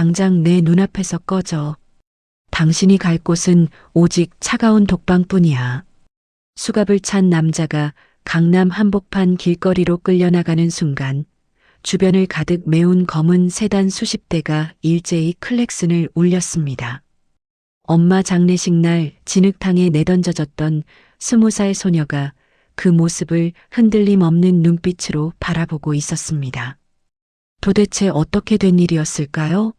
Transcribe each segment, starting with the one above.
당장 내 눈앞에서 꺼져. 당신이 갈 곳은 오직 차가운 독방뿐이야. 수갑을 찬 남자가 강남 한복판 길거리로 끌려나가는 순간 주변을 가득 메운 검은 세단 수십 대가 일제히 클렉슨을 울렸습니다. 엄마 장례식 날 진흙탕에 내던져졌던 20살 소녀가 그 모습을 흔들림 없는 눈빛으로 바라보고 있었습니다. 도대체 어떻게 된 일이었을까요?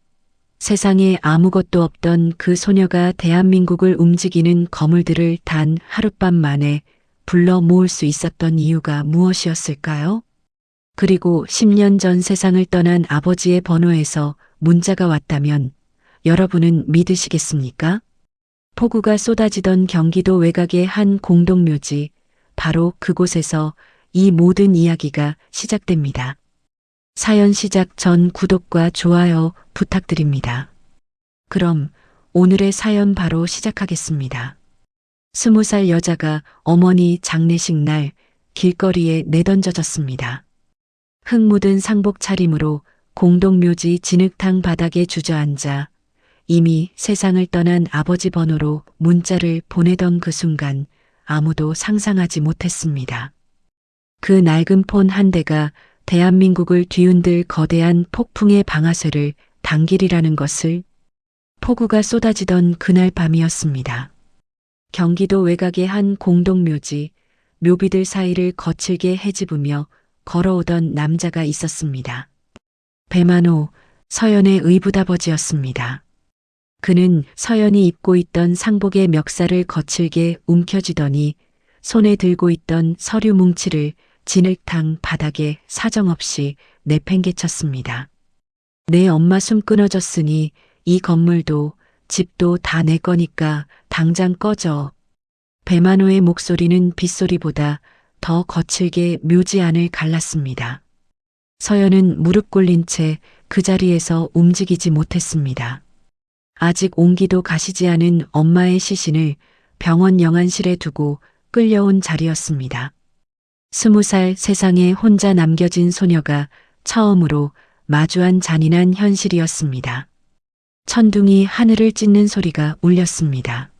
세상에 아무것도 없던 그 소녀가 대한민국을 움직이는 거물들을 단 하룻밤 만에 불러 모을 수 있었던 이유가 무엇이었을까요? 그리고 10년 전 세상을 떠난 아버지의 번호에서 문자가 왔다면 여러분은 믿으시겠습니까? 폭우가 쏟아지던 경기도 외곽의 한 공동묘지, 바로 그곳에서 이 모든 이야기가 시작됩니다. 사연 시작 전 구독과 좋아요 부탁드립니다. 그럼 오늘의 사연 바로 시작하겠습니다. 20살 여자가 어머니 장례식 날 길거리에 내던져졌습니다. 흙 묻은 상복 차림으로 공동묘지 진흙탕 바닥에 주저앉아 이미 세상을 떠난 아버지 번호로 문자를 보내던 그 순간 아무도 상상하지 못했습니다. 그 낡은 폰 한 대가 대한민국을 뒤흔들 거대한 폭풍의 방아쇠를 당길이라는 것을. 폭우가 쏟아지던 그날 밤이었습니다. 경기도 외곽의 한 공동묘지, 묘비들 사이를 거칠게 헤집으며 걸어오던 남자가 있었습니다. 배만호, 서연의 의붓아버지였습니다. 그는 서연이 입고 있던 상복의 멱살을 거칠게 움켜쥐더니 손에 들고 있던 서류 뭉치를 진흙탕 바닥에 사정없이 내팽개쳤습니다. 내 엄마 숨 끊어졌으니 이 건물도 집도 다 내 거니까 당장 꺼져. 배만호의 목소리는 빗소리보다 더 거칠게 묘지 안을 갈랐습니다. 서연은 무릎 꿇린 채 그 자리에서 움직이지 못했습니다. 아직 온기도 가시지 않은 엄마의 시신을 병원 영안실에 두고 끌려온 자리였습니다. 20살 세상에 혼자 남겨진 소녀가 처음으로 마주한 잔인한 현실이었습니다. 천둥이 하늘을 찢는 소리가 울렸습니다.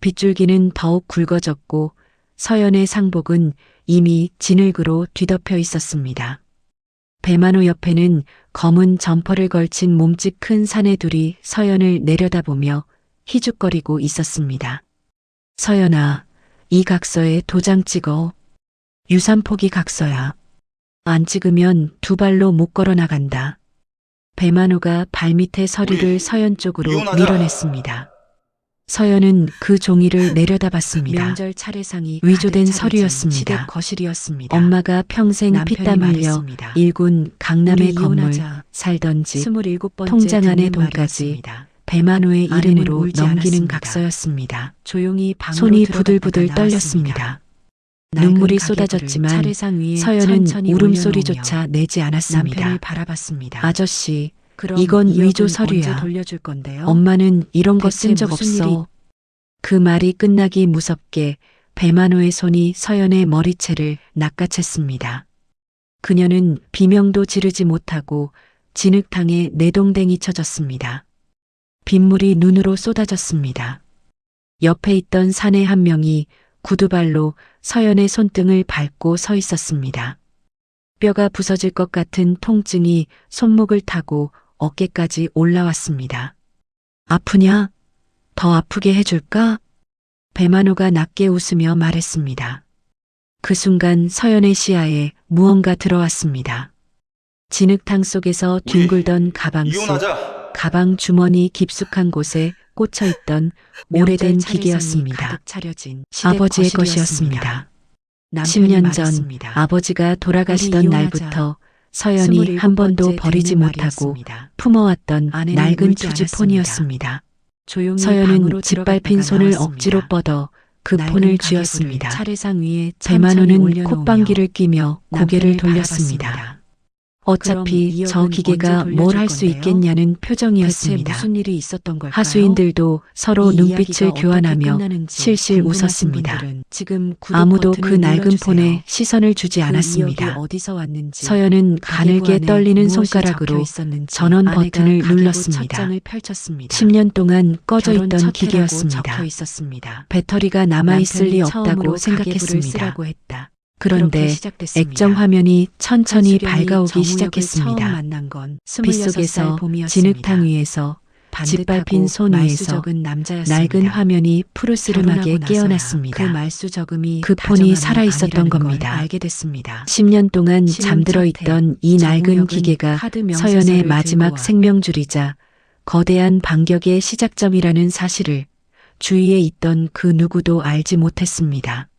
빗줄기는 더욱 굵어졌고 서연의 상복은 이미 진흙으로 뒤덮여 있었습니다. 배만호 옆에는 검은 점퍼를 걸친 몸집 큰 사내둘이 서연을 내려다보며 희죽거리고 있었습니다. 서연아, 이 각서에 도장 찍어. 유산포기 각서야. 안 찍으면 두 발로 못 걸어 나간다. 배만호가 발밑에 서류를 서연 쪽으로 이혼하자. 밀어냈습니다. 서연은 그 종이를 내려다봤습니다. 명절 차례상이 위조된 서류였습니다. 시댁 거실이었습니다. 엄마가 평생 피땀 흘려 일군 강남의 건물, 살던 집, 통장 안의 돈까지 배만호의 이름으로 넘기는 각서였습니다. 조용히 손이 부들부들 떨렸습니다. 눈물이 쏟아졌지만 서연은 울음소리조차 내지 않았습니다. 아저씨, 이건 위조 서류야. 엄마는 이런 거 쓴 적 없어. 그 말이 끝나기 무섭게 배만호의 손이 서연의 머리채를 낚아챘습니다. 그녀는 비명도 지르지 못하고 진흙탕에 내동댕이 쳐졌습니다. 빗물이 눈으로 쏟아졌습니다. 옆에 있던 사내 한 명이 구두발로 서연의 손등을 밟고 서 있었습니다. 뼈가 부서질 것 같은 통증이 손목을 타고 어깨까지 올라왔습니다. 아프냐? 더 아프게 해줄까? 배만호가 낮게 웃으며 말했습니다. 그 순간 서연의 시야에 무언가 들어왔습니다. 진흙탕 속에서 뒹굴던 가방 속, 이혼하자. 가방 주머니 깊숙한 곳에 꽂혀있던 오래된 기계였습니다. 아버지의 것이었습니다. 10년 전 아버지가 돌아가시던 날부터 서연이 한 번도 버리지 못하고 품어왔던 낡은 투지폰이었습니다. 서연은 짓밟힌 손을 억지로 뻗어 그 폰을 쥐었습니다. 배만호는 콧방귀를 뀌며 고개를 돌렸습니다. 어차피 저 기계가 뭘 할 수 있겠냐는 표정이었습니다. 무슨 일이 있었던 걸까요? 하수인들도 서로 이 눈빛을 이야기가 교환하며 어떻게 끝나는지 실실 궁금하신 웃었습니다. 분들은 지금 구독 아무도 그 버튼을 낡은 눌러주세요. 폰에 시선을 주지 그 않았습니다. 이야기 어디서 왔는지, 서연은 가늘게 가계부 안에 떨리는 무엇이 손가락으로 적혀 있었는지 전원 아내가 버튼을 가계부 눌렀습니다. 첫 장을 펼쳤습니다. 10년 동안 꺼져 결혼 있던 첫 해라고 기계였습니다. 적혀 있었습니다. 배터리가 남아있을 리 남편이 처음으로 없다고 가계부를 생각했습니다. 쓰라고 했다. 그런데 그렇게 시작됐습니다. 액정 화면이 천천히 한수련이 밝아오기 정우혁을 시작했습니다. 처음 만난 건 빗속에서 26살 봄이었습니다. 진흙탕 위에서 짓밟힌 손 위에서 말수적은 남자였습니다. 낡은 화면이 푸르스름하게 결혼하고 나서야 깨어났습니다. 그 말수적음이 그 폰이 다정함이 살아있었던 아니라는 걸 겁니다. 알게 됐습니다. 10년 동안 신혼 잠들어 첫 있던 해, 이 낡은 정우혁은 기계가 카드 명세서를 서연의 들고 마지막 와 생명줄이자 거대한 반격의 시작점이라는 사실을 주위에 있던 그 누구도 알지 못했습니다.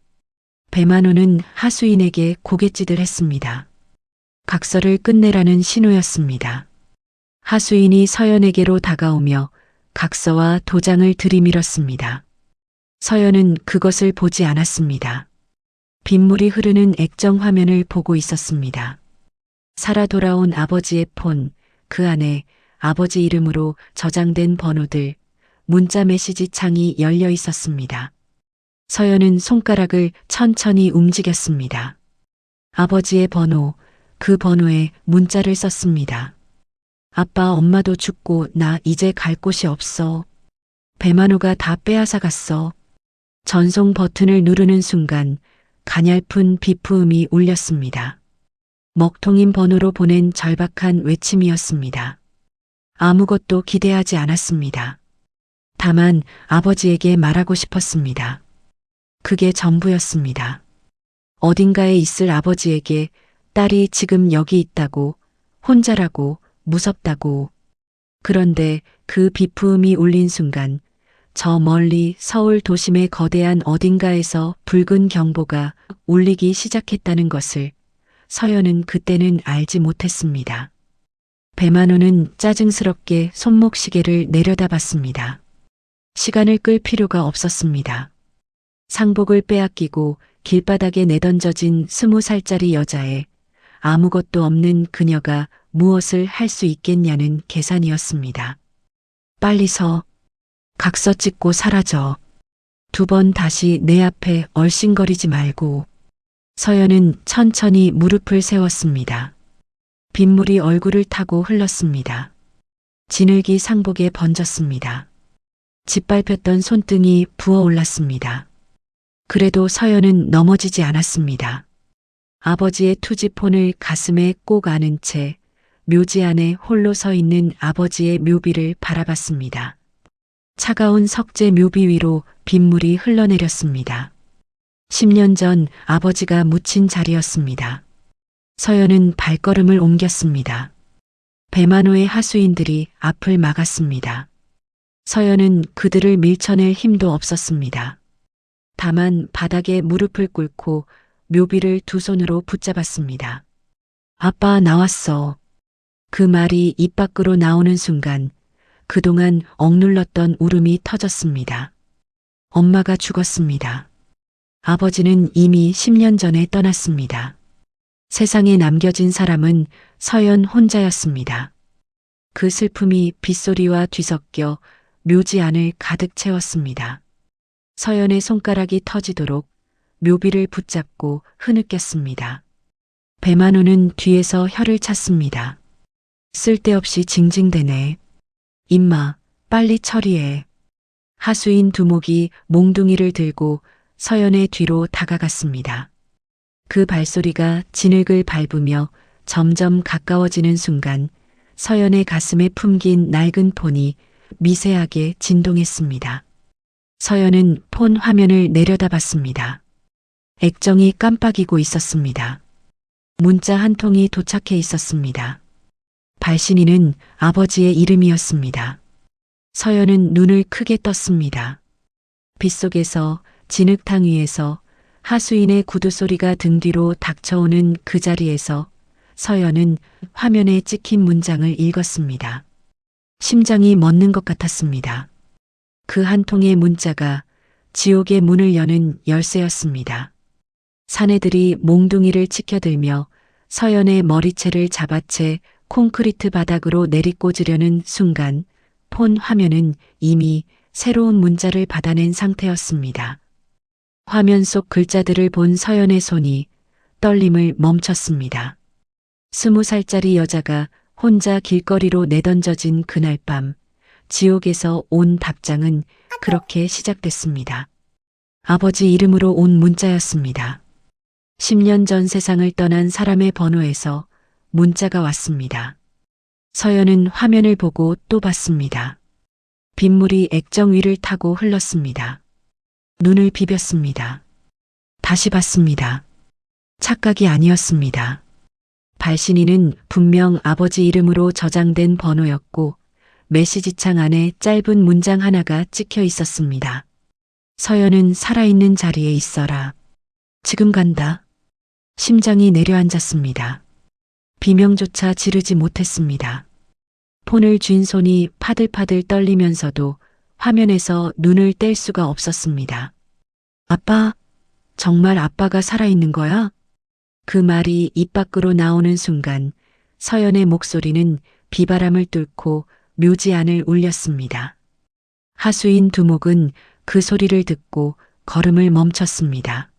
배만호는 하수인에게 고갯짓을 했습니다. 각서를 끝내라는 신호였습니다. 하수인이 서연에게로 다가오며 각서와 도장을 들이밀었습니다. 서연은 그것을 보지 않았습니다. 빗물이 흐르는 액정 화면을 보고 있었습니다. 살아 돌아온 아버지의 폰, 그 안에 아버지 이름으로 저장된 번호들, 문자 메시지 창이 열려 있었습니다. 서연은 손가락을 천천히 움직였습니다. 아버지의 번호, 그 번호에 문자를 썼습니다. 아빠, 엄마도 죽고 나 이제 갈 곳이 없어. 배만호가 다 빼앗아 갔어. 전송 버튼을 누르는 순간 가냘픈 비프음이 울렸습니다. 먹통인 번호로 보낸 절박한 외침이었습니다. 아무것도 기대하지 않았습니다. 다만 아버지에게 말하고 싶었습니다. 그게 전부였습니다. 어딘가에 있을 아버지에게 딸이 지금 여기 있다고, 혼자라고, 무섭다고. 그런데 그 비프음이 울린 순간 저 멀리 서울 도심의 거대한 어딘가에서 붉은 경보가 울리기 시작했다는 것을 서연은 그때는 알지 못했습니다. 배만호는 짜증스럽게 손목시계를 내려다봤습니다. 시간을 끌 필요가 없었습니다. 상복을 빼앗기고 길바닥에 내던져진 20살짜리 여자애, 아무것도 없는 그녀가 무엇을 할 수 있겠냐는 계산이었습니다. 빨리 서. 각서 찍고 사라져. 2번 다시 내 앞에 얼씬거리지 말고. 서연은 천천히 무릎을 세웠습니다. 빗물이 얼굴을 타고 흘렀습니다. 진흙이 상복에 번졌습니다. 짓밟혔던 손등이 부어올랐습니다. 그래도 서연은 넘어지지 않았습니다. 아버지의 투지폰을 가슴에 꼭 안은 채 묘지 안에 홀로 서 있는 아버지의 묘비를 바라봤습니다. 차가운 석재 묘비 위로 빗물이 흘러내렸습니다. 10년 전 아버지가 묻힌 자리였습니다. 서연은 발걸음을 옮겼습니다. 배만호의 하수인들이 앞을 막았습니다. 서연은 그들을 밀쳐낼 힘도 없었습니다. 다만 바닥에 무릎을 꿇고 묘비를 두 손으로 붙잡았습니다. 아빠 나왔어. 그 말이 입 밖으로 나오는 순간 그동안 억눌렀던 울음이 터졌습니다. 엄마가 죽었습니다. 아버지는 이미 10년 전에 떠났습니다. 세상에 남겨진 사람은 서연 혼자였습니다. 그 슬픔이 빗소리와 뒤섞여 묘지 안을 가득 채웠습니다. 서연의 손가락이 터지도록 묘비를 붙잡고 흐느꼈습니다. 배만호는 뒤에서 혀를 찼습니다. 쓸데없이 징징대네. 임마, 빨리 처리해. 하수인 두목이 몽둥이를 들고 서연의 뒤로 다가갔습니다. 그 발소리가 진흙을 밟으며 점점 가까워지는 순간 서연의 가슴에 품긴 낡은 폰이 미세하게 진동했습니다. 서연은 폰 화면을 내려다봤습니다. 액정이 깜빡이고 있었습니다. 문자 한 통이 도착해 있었습니다. 발신인은 아버지의 이름이었습니다. 서연은 눈을 크게 떴습니다. 빗속에서 진흙탕 위에서 하수인의 구두 소리가 등 뒤로 닥쳐오는 그 자리에서 서연은 화면에 찍힌 문장을 읽었습니다. 심장이 멎는 것 같았습니다. 그 한 통의 문자가 지옥의 문을 여는 열쇠였습니다. 사내들이 몽둥이를 치켜들며 서연의 머리채를 잡아채 콘크리트 바닥으로 내리꽂으려는 순간 폰 화면은 이미 새로운 문자를 받아낸 상태였습니다. 화면 속 글자들을 본 서연의 손이 떨림을 멈췄습니다. 20살짜리 여자가 혼자 길거리로 내던져진 그날 밤, 지옥에서 온 답장은 그렇게 시작됐습니다. 아버지 이름으로 온 문자였습니다. 10년 전 세상을 떠난 사람의 번호에서 문자가 왔습니다. 서연은 화면을 보고 또 봤습니다. 빗물이 액정 위를 타고 흘렀습니다. 눈을 비볐습니다. 다시 봤습니다. 착각이 아니었습니다. 발신인은 분명 아버지 이름으로 저장된 번호였고 메시지창 안에 짧은 문장 하나가 찍혀 있었습니다. 서연은 살아있는 자리에 있어라. 지금 간다. 심장이 내려앉았습니다. 비명조차 지르지 못했습니다. 폰을 쥔 손이 파들파들 떨리면서도 화면에서 눈을 뗄 수가 없었습니다. 아빠, 정말 아빠가 살아있는 거야? 그 말이 입 밖으로 나오는 순간 서연의 목소리는 비바람을 뚫고 묘지 안을 울렸습니다. 하수인 두목은 그 소리를 듣고 걸음을 멈췄습니다.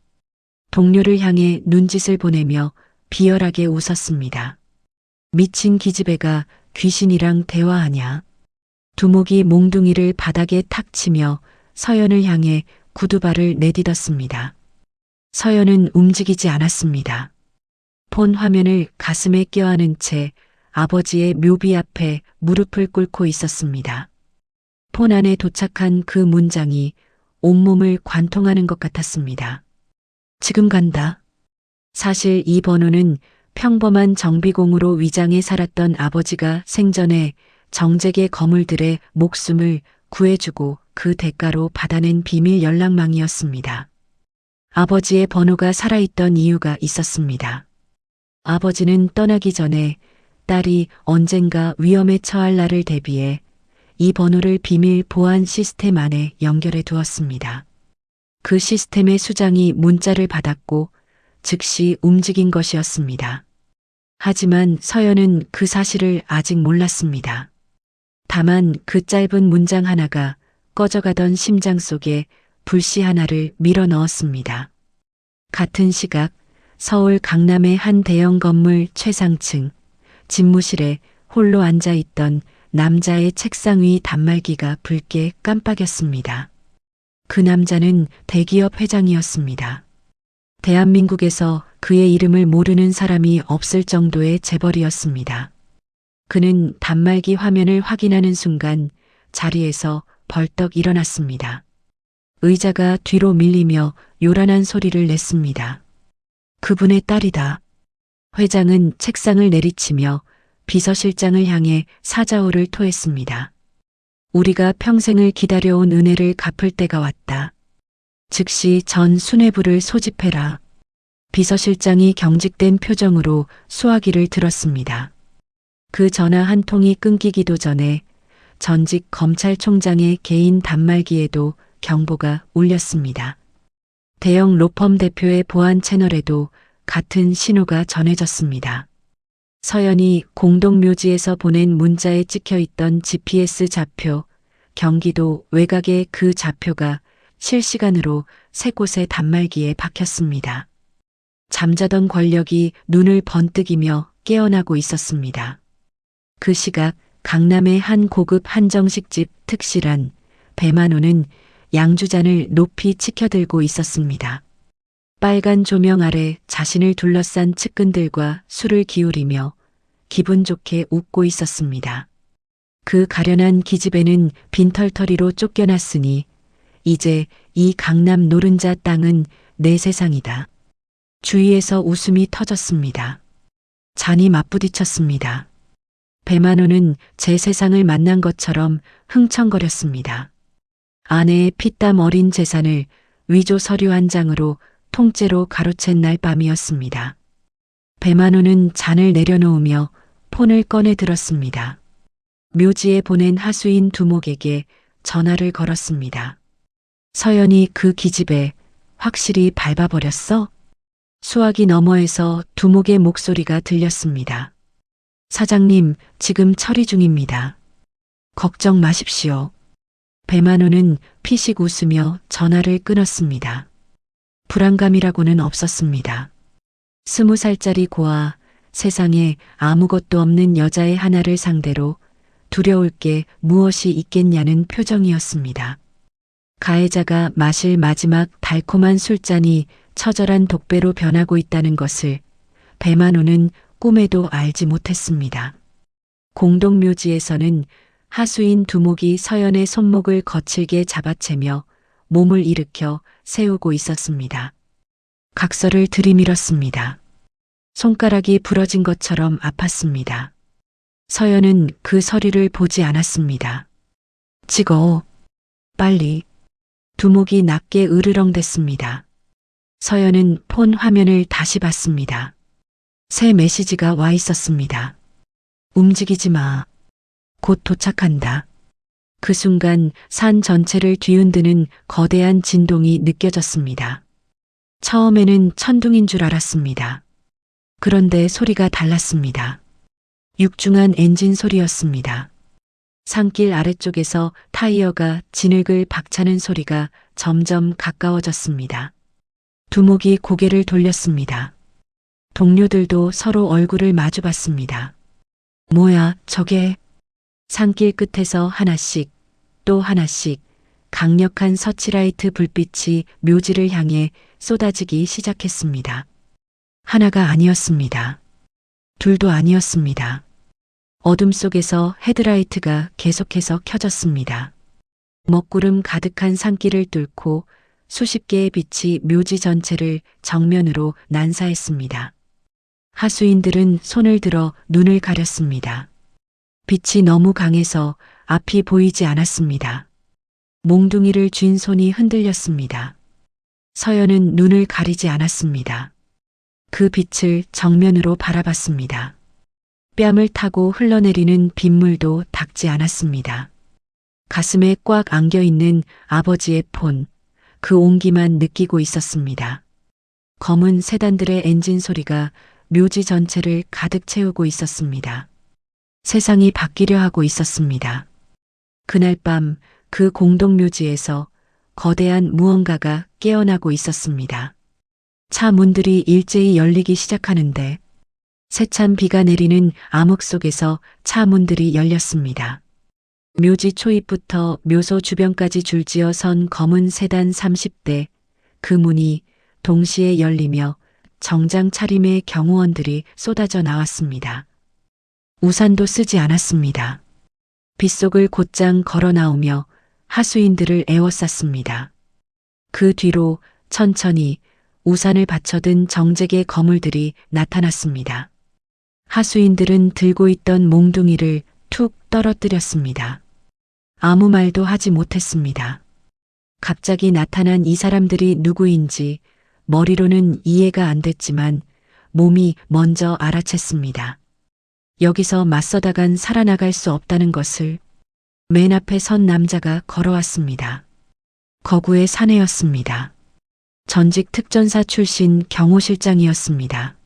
동료를 향해 눈짓을 보내며 비열하게 웃었습니다. 미친 기집애가 귀신이랑 대화하냐. 두목이 몽둥이를 바닥에 탁 치며 서연을 향해 구두발을 내딛었습니다. 서연은 움직이지 않았습니다. 폰 화면을 가슴에 껴안은 채 아버지의 묘비 앞에 무릎을 꿇고 있었습니다. 폰 안에 도착한 그 문장이 온몸을 관통하는 것 같았습니다. 지금 간다. 사실 이 번호는 평범한 정비공으로 위장해 살았던 아버지가 생전에 정재계 거물들의 목숨을 구해주고 그 대가로 받아낸 비밀 연락망이었습니다. 아버지의 번호가 살아있던 이유가 있었습니다. 아버지는 떠나기 전에 딸이 언젠가 위험에 처할 날을 대비해 이 번호를 비밀 보안 시스템 안에 연결해 두었습니다. 그 시스템의 수장이 문자를 받았고 즉시 움직인 것이었습니다. 하지만 서연은 그 사실을 아직 몰랐습니다. 다만 그 짧은 문장 하나가 꺼져가던 심장 속에 불씨 하나를 밀어 넣었습니다. 같은 시각 서울 강남의 한 대형 건물 최상층 집무실에 홀로 앉아 있던 남자의 책상 위 단말기가 붉게 깜빡였습니다. 그 남자는 대기업 회장이었습니다. 대한민국에서 그의 이름을 모르는 사람이 없을 정도의 재벌이었습니다. 그는 단말기 화면을 확인하는 순간 자리에서 벌떡 일어났습니다. 의자가 뒤로 밀리며 요란한 소리를 냈습니다. 그분의 딸이다. 회장은 책상을 내리치며 비서실장을 향해 사자호를 토했습니다. 우리가 평생을 기다려온 은혜를 갚을 때가 왔다. 즉시 전 수뇌부를 소집해라. 비서실장이 경직된 표정으로 수화기를 들었습니다. 그 전화 한 통이 끊기기도 전에 전직 검찰총장의 개인 단말기에도 경보가 울렸습니다. 대형 로펌 대표의 보안 채널에도 같은 신호가 전해졌습니다. 서연이 공동묘지에서 보낸 문자에 찍혀있던 GPS 좌표, 경기도 외곽의 그 좌표가 실시간으로 세 곳의 단말기에 박혔습니다. 잠자던 권력이 눈을 번뜩이며 깨어나고 있었습니다. 그 시각 강남의 한 고급 한정식집 특실한 배만호는 양주잔을 높이 치켜들고 있었습니다. 빨간 조명 아래 자신을 둘러싼 측근들과 술을 기울이며 기분 좋게 웃고 있었습니다. 그 가련한 기집애는 빈털터리로 쫓겨났으니 이제 이 강남 노른자 땅은 내 세상이다. 주위에서 웃음이 터졌습니다. 잔이 맞부딪혔습니다. 배만호는 제 세상을 만난 것처럼 흥청거렸습니다. 아내의 피땀 어린 재산을 위조 서류 한 장으로 통째로 가로챈 날 밤이었습니다. 배만호는 잔을 내려놓으며 폰을 꺼내 들었습니다. 묘지에 보낸 하수인 두목에게 전화를 걸었습니다. 서연이 그 기집애 확실히 밟아버렸어? 수화기 너머에서 두목의 목소리가 들렸습니다. 사장님, 지금 처리 중입니다. 걱정 마십시오. 배만호는 피식 웃으며 전화를 끊었습니다. 불안감이라고는 없었습니다. 20살짜리 고아, 세상에 아무것도 없는 여자의 하나를 상대로 두려울 게 무엇이 있겠냐는 표정이었습니다. 가해자가 마실 마지막 달콤한 술잔이 처절한 독배로 변하고 있다는 것을 배만호는 꿈에도 알지 못했습니다. 공동묘지에서는 하수인 두목이 서연의 손목을 거칠게 잡아채며 몸을 일으켜 세우고 있었습니다. 각서를 들이밀었습니다. 손가락이 부러진 것처럼 아팠습니다. 서연은 그 서리를 보지 않았습니다. 찍어. 빨리. 두목이 낮게 으르렁댔습니다. 서연은 폰 화면을 다시 봤습니다. 새 메시지가 와 있었습니다. 움직이지 마. 곧 도착한다. 그 순간 산 전체를 뒤흔드는 거대한 진동이 느껴졌습니다. 처음에는 천둥인 줄 알았습니다. 그런데 소리가 달랐습니다. 육중한 엔진 소리였습니다. 산길 아래쪽에서 타이어가 진흙을 박차는 소리가 점점 가까워졌습니다. 두목이 고개를 돌렸습니다. 동료들도 서로 얼굴을 마주봤습니다. 뭐야, 저게? 산길 끝에서 하나씩, 또 하나씩 강력한 서치라이트 불빛이 묘지를 향해 쏟아지기 시작했습니다. 하나가 아니었습니다. 둘도 아니었습니다. 어둠 속에서 헤드라이트가 계속해서 켜졌습니다. 먹구름 가득한 산길을 뚫고 수십 개의 빛이 묘지 전체를 정면으로 난사했습니다. 하수인들은 손을 들어 눈을 가렸습니다. 빛이 너무 강해서 앞이 보이지 않았습니다. 몽둥이를 쥔 손이 흔들렸습니다. 서연은 눈을 가리지 않았습니다. 그 빛을 정면으로 바라봤습니다. 뺨을 타고 흘러내리는 빗물도 닦지 않았습니다. 가슴에 꽉 안겨있는 아버지의 폰, 그 온기만 느끼고 있었습니다. 검은 세단들의 엔진 소리가 묘지 전체를 가득 채우고 있었습니다. 세상이 바뀌려 하고 있었습니다. 그날 밤 그 공동묘지에서 거대한 무언가가 깨어나고 있었습니다. 차 문들이 일제히 열리기 시작하는데 세찬 비가 내리는 암흑 속에서 차 문들이 열렸습니다. 묘지 초입부터 묘소 주변까지 줄지어 선 검은 세단 30대, 그 문이 동시에 열리며 정장 차림의 경호원들이 쏟아져 나왔습니다. 우산도 쓰지 않았습니다. 빗속을 곧장 걸어 나오며 하수인들을 에워쌌습니다. 그 뒤로 천천히 우산을 받쳐든 정재계 거물들이 나타났습니다. 하수인들은 들고 있던 몽둥이를 툭 떨어뜨렸습니다. 아무 말도 하지 못했습니다. 갑자기 나타난 이 사람들이 누구인지 머리로는 이해가 안 됐지만 몸이 먼저 알아챘습니다. 여기서 맞서다간 살아나갈 수 없다는 것을. 맨 앞에 선 남자가 걸어왔습니다. 거구의 사내였습니다. 전직 특전사 출신 경호실장이었습니다.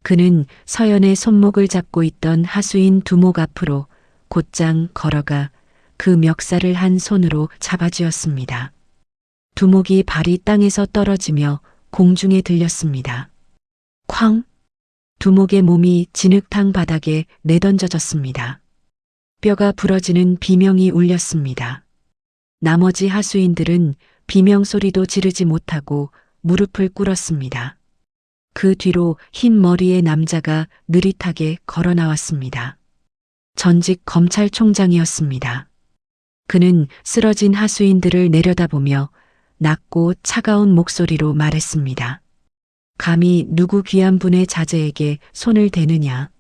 그는 서연의 손목을 잡고 있던 하수인 두목 앞으로 곧장 걸어가 그 멱살을 한 손으로 잡아쥐었습니다. 두목이 발이 땅에서 떨어지며 공중에 들렸습니다. 쾅! 두목의 몸이 진흙탕 바닥에 내던져졌습니다. 뼈가 부러지는 비명이 울렸습니다. 나머지 하수인들은 비명 소리도 지르지 못하고 무릎을 꿇었습니다. 그 뒤로 흰 머리의 남자가 느릿하게 걸어 나왔습니다. 전직 검찰총장이었습니다. 그는 쓰러진 하수인들을 내려다보며 낮고 차가운 목소리로 말했습니다. 감히 누구 귀한 분의 자제에게 손을 대느냐.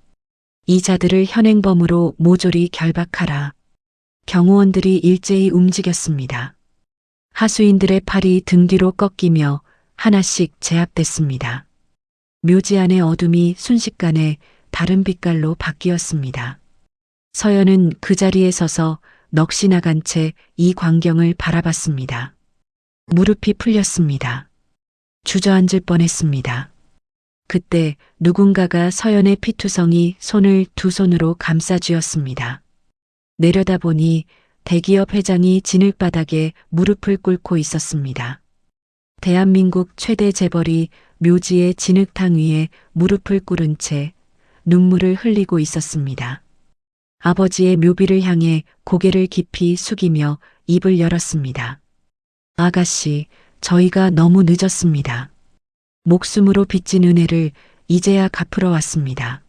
이 자들을 현행범으로 모조리 결박하라. 경호원들이 일제히 움직였습니다. 하수인들의 팔이 등 뒤로 꺾이며 하나씩 제압됐습니다. 묘지 안의 어둠이 순식간에 다른 빛깔로 바뀌었습니다. 서연은 그 자리에 서서 넋이 나간 채 이 광경을 바라봤습니다. 무릎이 풀렸습니다. 주저앉을 뻔했습니다. 그때 누군가가 서연의 피투성이 손을 두 손으로 감싸쥐었습니다. 내려다보니 대기업 회장이 진흙바닥에 무릎을 꿇고 있었습니다. 대한민국 최대 재벌이 묘지의 진흙탕 위에 무릎을 꿇은 채 눈물을 흘리고 있었습니다. 아버지의 묘비를 향해 고개를 깊이 숙이며 입을 열었습니다. 아가씨, 저희가 너무 늦었습니다. 목숨으로 빚진 은혜를 이제야 갚으러 왔습니다.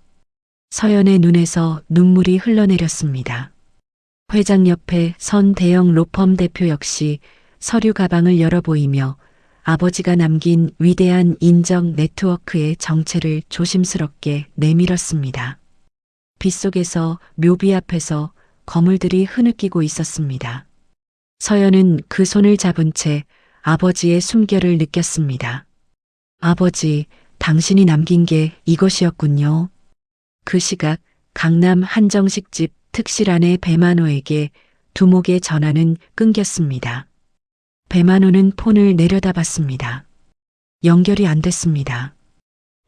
서연의 눈에서 눈물이 흘러내렸습니다. 회장 옆에 선 대형 로펌 대표 역시 서류 가방을 열어 보이며 아버지가 남긴 위대한 인적 네트워크의 정체를 조심스럽게 내밀었습니다. 빗속에서 묘비 앞에서 거물들이 흐느끼고 있었습니다. 서연은 그 손을 잡은 채 아버지의 숨결을 느꼈습니다. 아버지, 당신이 남긴 게 이것이었군요. 그 시각 강남 한정식집 특실 아내 배만호에게 두목의 전화는 끊겼습니다. 배만호는 폰을 내려다봤습니다. 연결이 안 됐습니다.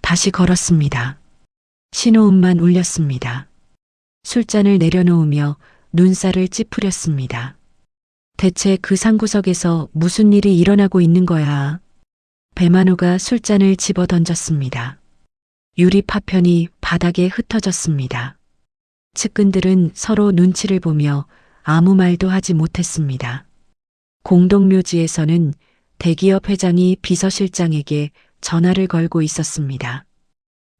다시 걸었습니다. 신호음만 울렸습니다. 술잔을 내려놓으며 눈살을 찌푸렸습니다. 대체 그 상구석에서 무슨 일이 일어나고 있는 거야? 배만호가 술잔을 집어 던졌습니다. 유리 파편이 바닥에 흩어졌습니다. 측근들은 서로 눈치를 보며 아무 말도 하지 못했습니다. 공동묘지에서는 대기업 회장이 비서실장에게 전화를 걸고 있었습니다.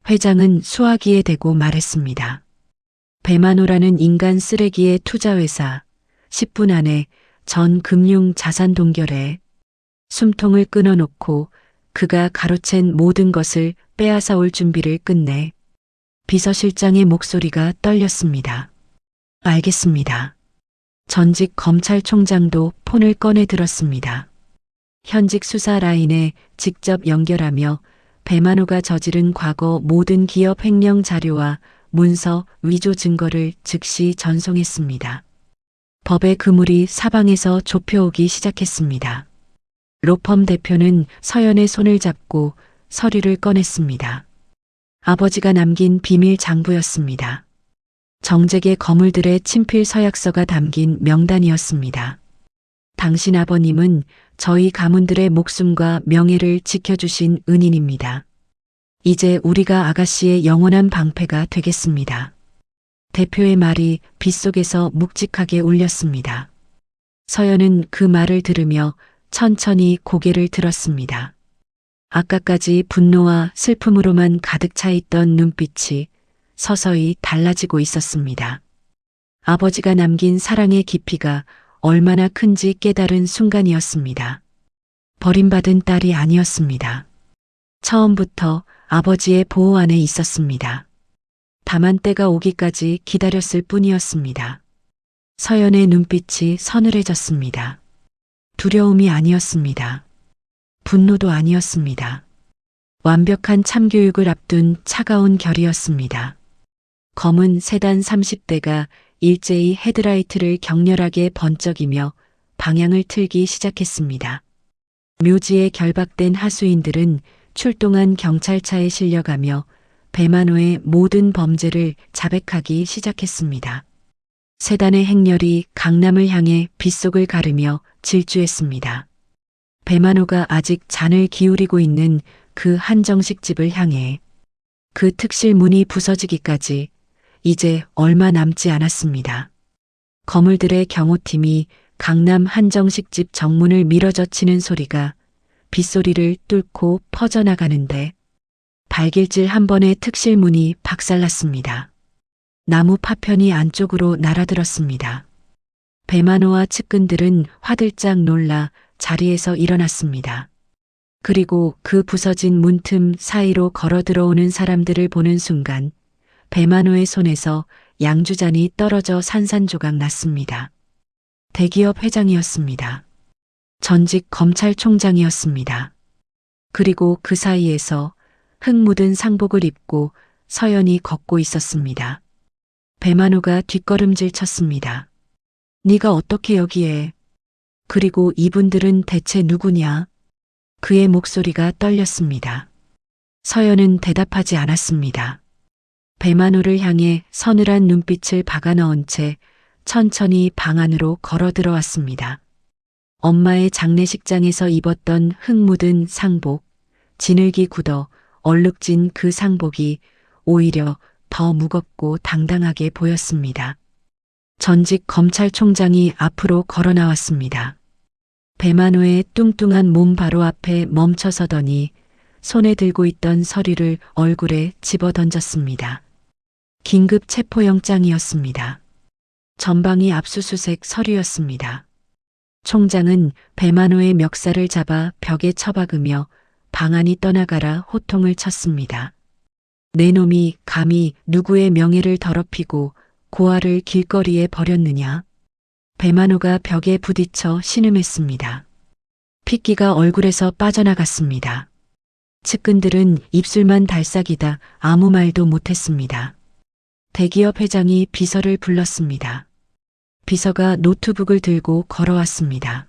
회장은 수화기에 대고 말했습니다. 배만호라는 인간 쓰레기의 투자회사 10분 안에 전 금융 자산 동결해. 숨통을 끊어놓고 그가 가로챈 모든 것을 빼앗아 올 준비를 끝내. 비서실장의 목소리가 떨렸습니다. 알겠습니다. 전직 검찰총장도 폰을 꺼내 들었습니다. 현직 수사 라인에 직접 연결하며 배만호가 저지른 과거 모든 기업 횡령 자료와 문서 위조 증거를 즉시 전송했습니다. 법의 그물이 사방에서 좁혀오기 시작했습니다. 로펌 대표는 서연의 손을 잡고 서류를 꺼냈습니다. 아버지가 남긴 비밀 장부였습니다. 정재계 거물들의 친필 서약서가 담긴 명단이었습니다. 당신 아버님은 저희 가문들의 목숨과 명예를 지켜주신 은인입니다. 이제 우리가 아가씨의 영원한 방패가 되겠습니다. 대표의 말이 빗속에서 묵직하게 울렸습니다. 서연은 그 말을 들으며 천천히 고개를 들었습니다. 아까까지 분노와 슬픔으로만 가득 차 있던 눈빛이 서서히 달라지고 있었습니다. 아버지가 남긴 사랑의 깊이가 얼마나 큰지 깨달은 순간이었습니다. 버림받은 딸이 아니었습니다. 처음부터 아버지의 보호 안에 있었습니다. 다만 때가 오기까지 기다렸을 뿐이었습니다. 서연의 눈빛이 서늘해졌습니다. 두려움이 아니었습니다. 분노도 아니었습니다. 완벽한 참교육을 앞둔 차가운 결이었습니다. 검은 세단 30대가 일제히 헤드라이트를 격렬하게 번쩍이며 방향을 틀기 시작했습니다. 묘지에 결박된 하수인들은 출동한 경찰차에 실려가며 배만호의 모든 범죄를 자백하기 시작했습니다. 세단의 행렬이 강남을 향해 빗속을 가르며 질주했습니다. 배만호가 아직 잔을 기울이고 있는 그 한정식 집을 향해. 그 특실 문이 부서지기까지 이제 얼마 남지 않았습니다. 거물들의 경호팀이 강남 한정식 집 정문을 밀어젖히는 소리가 빗소리를 뚫고 퍼져나가는데 발길질 한 번의 특실 문이 박살났습니다. 나무 파편이 안쪽으로 날아들었습니다. 배만호와 측근들은 화들짝 놀라 자리에서 일어났습니다. 그리고 그 부서진 문틈 사이로 걸어 들어오는 사람들을 보는 순간 배만호의 손에서 양주잔이 떨어져 산산조각 났습니다. 대기업 회장이었습니다. 전직 검찰총장이었습니다. 그리고 그 사이에서 흙 묻은 상복을 입고 서연이 걷고 있었습니다. 배만호가 뒷걸음질 쳤습니다. 네가 어떻게 여기에? 그리고 이분들은 대체 누구냐? 그의 목소리가 떨렸습니다. 서연은 대답하지 않았습니다. 배만호를 향해 서늘한 눈빛을 박아 넣은 채 천천히 방 안으로 걸어 들어왔습니다. 엄마의 장례식장에서 입었던 흙 묻은 상복, 진흙이 굳어 얼룩진 그 상복이 오히려 더 무겁고 당당하게 보였습니다. 전직 검찰총장이 앞으로 걸어 나왔습니다. 배만호의 뚱뚱한 몸 바로 앞에 멈춰 서더니 손에 들고 있던 서류를 얼굴에 집어 던졌습니다. 긴급 체포영장이었습니다. 전방위 압수수색 서류였습니다. 총장은 배만호의 멱살을 잡아 벽에 처박으며 방안이 떠나가라 호통을 쳤습니다. 내 놈이 감히 누구의 명예를 더럽히고 고아를 길거리에 버렸느냐. 배만호가 벽에 부딪혀 신음했습니다. 핏기가 얼굴에서 빠져나갔습니다. 측근들은 입술만 달싹이다 아무 말도 못했습니다. 대기업 회장이 비서를 불렀습니다. 비서가 노트북을 들고 걸어왔습니다.